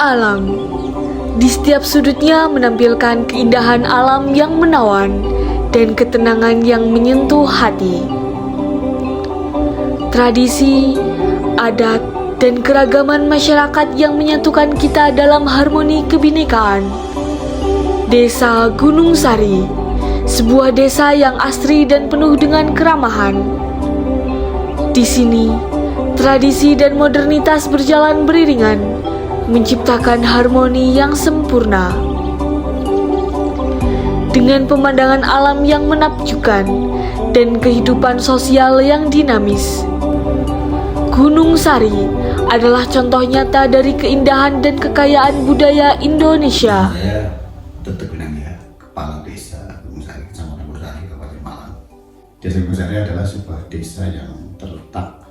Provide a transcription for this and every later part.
Alam. Di setiap sudutnya menampilkan keindahan alam yang menawan dan ketenangan yang menyentuh hati. Tradisi, adat, dan keragaman masyarakat yang menyatukan kita dalam harmoni kebinekaan. Desa Gunung Sari, sebuah desa yang asri dan penuh dengan keramahan. Di sini, tradisi dan modernitas berjalan beriringan, menciptakan harmoni yang sempurna. Dengan pemandangan alam yang menakjubkan dan kehidupan sosial yang dinamis, Gunung Sari adalah contoh nyata dari keindahan dan kekayaan budaya Indonesia. Saya Tetek Benangya, Kepala Desa Gunung Sari, Kecamatan Gunung Sari, Kabupaten Malang. Desa Gunung Sari adalah sebuah desa yang terletak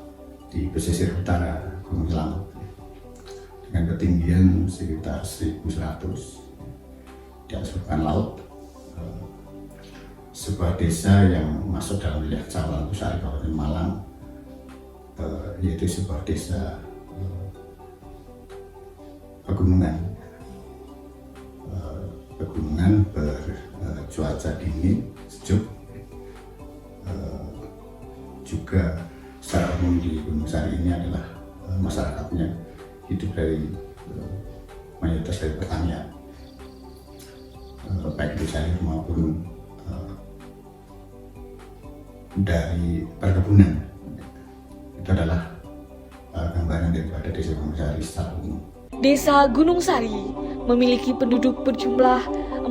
di pesisir utara Gunung Selamet dengan ketinggian sekitar 1.100 di atas permukaan laut. Sebuah desa yang masuk dalam wilayah Kecamatan Gunung Sari, Kabupaten Malang, yaitu sebuah desa pegunungan bercuaca dingin, sejuk. Juga secara umum di Gunung Sari ini adalah masyarakatnya hidup dari mayoritas dari pertanian, baik itu sayur maupun dari perkebunan. Itu adalah gambaran daripada Desa Gunung Sari secara umum. Desa Gunung Sari memiliki penduduk berjumlah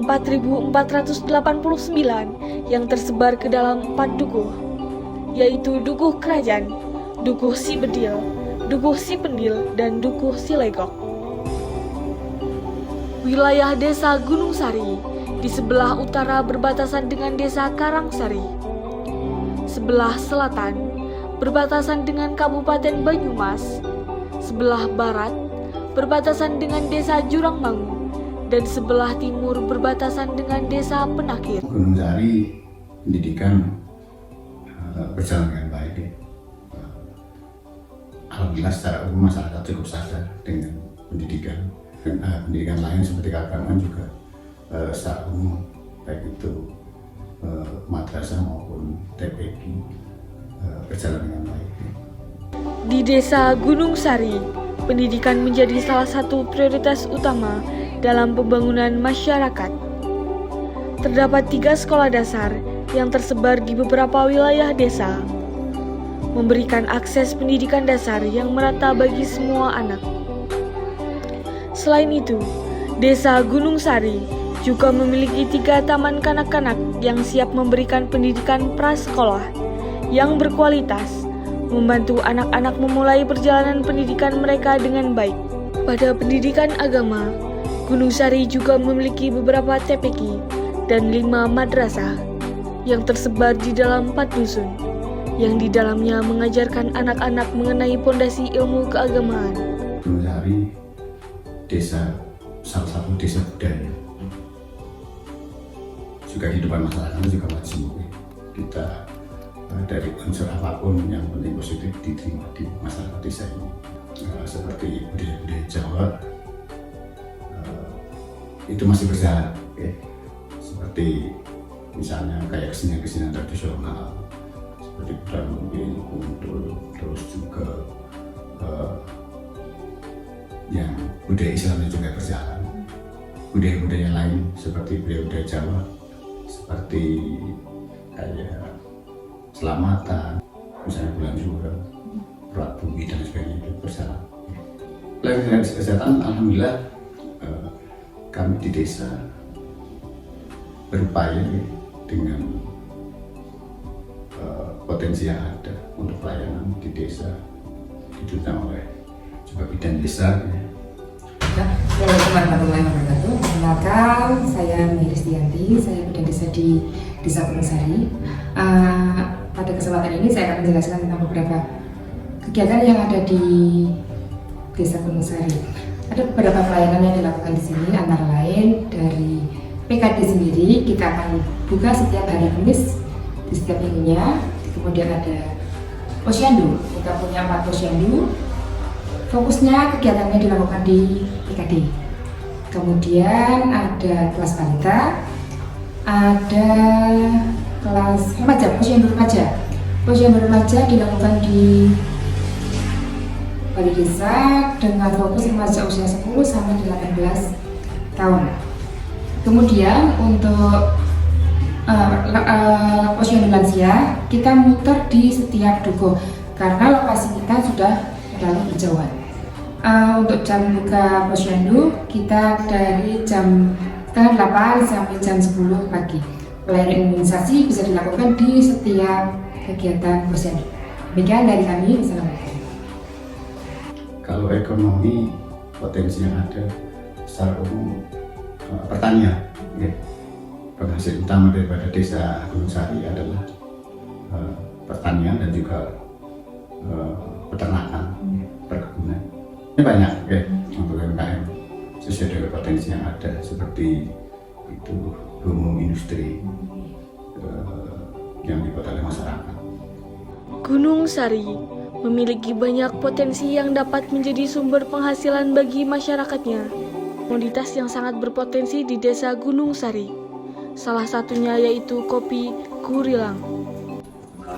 4.489 yang tersebar ke dalam 4 dukuh, yaitu Dukuh Kerajaan, Dukuh Sibedil, Dukuh Sipendil, dan Dukuh Silegok. Wilayah Desa Gunung Sari di sebelah utara berbatasan dengan Desa Karangsari, sebelah selatan berbatasan dengan Kabupaten Banyumas, sebelah barat berbatasan dengan Desa Jurangmangu, dan sebelah timur berbatasan dengan Desa Penakir. Gunung Sari pendidikan berjalan dengan baik. Alhamdulillah secara umum masyarakat cukup sadar dengan pendidikan. Pendidikan lain seperti keagamaan juga secara umum, baik itu madrasah maupun TPQ berjalan dengan baik. Di Desa Gunung Sari, pendidikan menjadi salah satu prioritas utama dalam pembangunan masyarakat. Terdapat 3 sekolah dasar yang tersebar di beberapa wilayah desa, memberikan akses pendidikan dasar yang merata bagi semua anak. Selain itu, Desa Gunung Sari juga memiliki 3 taman kanak-kanak yang siap memberikan pendidikan prasekolah yang berkualitas, membantu anak-anak memulai perjalanan pendidikan mereka dengan baik. Pada pendidikan agama, Gunung Sari juga memiliki beberapa TPQ dan 5 madrasah yang tersebar di dalam 4 dusun, yang di dalamnya mengajarkan anak-anak mengenai pondasi ilmu keagamaan. Gunung Sari salah satu desa budaya. Juga kehidupan masyarakatnya juga majemuk. Kita dari unsur apapun yang penting positif diterima di masyarakat desa ini, seperti budaya-budaya Jawa itu masih berjalan, seperti misalnya kayak kesenian-kesenian tradisional seperti Pramudia, Kuntul, terus juga yang budaya Islamnya juga berjalan. Budaya-budaya lain seperti budaya-budaya Jawa seperti kayak selamatan, misalnya bulan Suro, Perak Bumi dan sebagainya itu berjalan. Pelayanan kesehatan, alhamdulillah kami di desa berupaya dengan potensi yang ada untuk pelayanan di desa ditutang oleh juga bidan desa. Assalamualaikum warahmatullahi wabarakatuh. Perkenalkan, saya Mary Stianti, saya bidan desa di Desa Gunung Sari. Pada kesempatan ini saya akan menjelaskan tentang beberapa kegiatan yang ada di Desa Gunung Sari. Ada beberapa pelayanan yang dilakukan di sini, antara lain dari PKD sendiri kita akan buka setiap hari Kamis di setiap minggunya. Kemudian ada posyandu, kita punya 4 posyandu Fokusnya kegiatannya dilakukan di PKD. Kemudian ada kelas balita, ada kelas remaja, posyandu remaja. Posyandu remaja dilakukan di balai desa dengan fokus remaja usia 10 sampai 18 tahun. Kemudian untuk posyandu lansia kita muter di setiap dukuh karena lokasi kita sudah terlalu berjauhan. Untuk jam buka posyandu kita dari jam 8 sampai jam 10 pagi. Pelayanan imunisasi bisa dilakukan di setiap kegiatan posyandu. Demikian dari kami. Assalamualaikum. Kalau ekonomi potensi yang ada secara umum pertanian, ya. Penghasil utama daripada desa Gunung Sari adalah pertanian dan juga peternakan, perkebunan. Ini banyak ya untuk UMKM sesuai dengan potensi yang ada seperti itu boom industri yang dibuat oleh masyarakat. Gunung Sari memiliki banyak potensi yang dapat menjadi sumber penghasilan bagi masyarakatnya. Komoditas yang sangat berpotensi di desa Gunung Sari, salah satunya yaitu kopi Kurilang.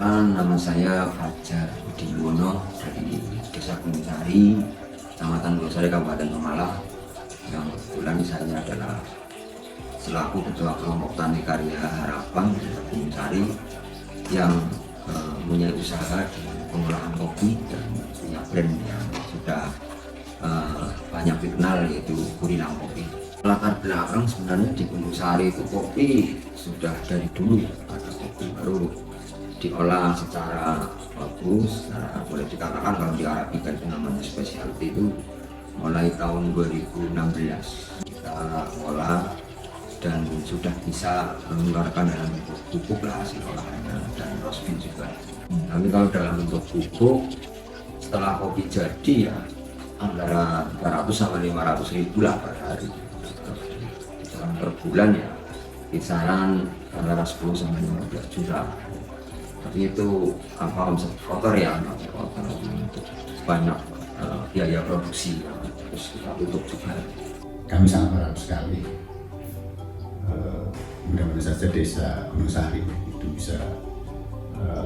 Nama saya Fajar Budi Yuwono dari Desa Gunung Sari, Kecamatan Gunung Sari, Kabupaten Pemalang. Yang kebetulan saya adalah selaku Ketua Kelompok Tani Karya Harapan Desa Gunung Sari yang punya usaha di pengolahan kopi dan punya brand yang sudah banyak dikenal, yaitu Kurilang Kopi. Latar belakang sebenarnya di Gunung Sari itu kopi sudah dari dulu ada kopi, baru diolah secara bagus. Nah, boleh dikatakan kalau di Arabica itu namanya specialty itu mulai tahun 2016 kita olah dan sudah bisa mengeluarkan dalam bentuk bubuk lah hasil olahannya dan roasting juga. Tapi kalau dalam bentuk bubuk setelah kopi jadi ya antara 300 sampai 500 ribu lah per hari. Per bulan ya kisaran antara 10 sampai 15 juta. Tapi itu omset kotor ya, kotor untuk banyak biaya produksi terus kita tutup juga. Kami sangat berharap sekali mudah-mudahan saja desa Gunung Sari itu bisa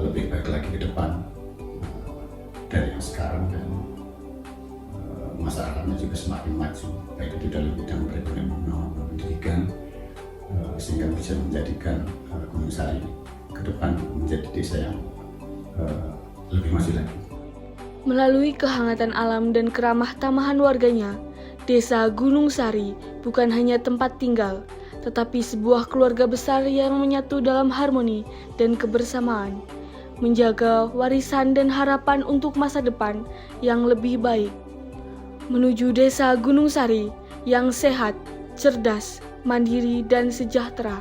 lebih baik lagi ke depan dari yang sekarang, dan masyarakatnya juga semakin maju baik itu dalam bidang perekonomian maupun pendidikan, sehingga bisa menjadikan Gunung Sari ke depan menjadi desa yang lebih maju lagi. Melalui kehangatan alam dan keramah tamahan warganya, Desa Gunung Sari bukan hanya tempat tinggal, tetapi sebuah keluarga besar yang menyatu dalam harmoni dan kebersamaan, menjaga warisan dan harapan untuk masa depan yang lebih baik. Menuju Desa Gunung Sari yang sehat, cerdas, mandiri, dan sejahtera.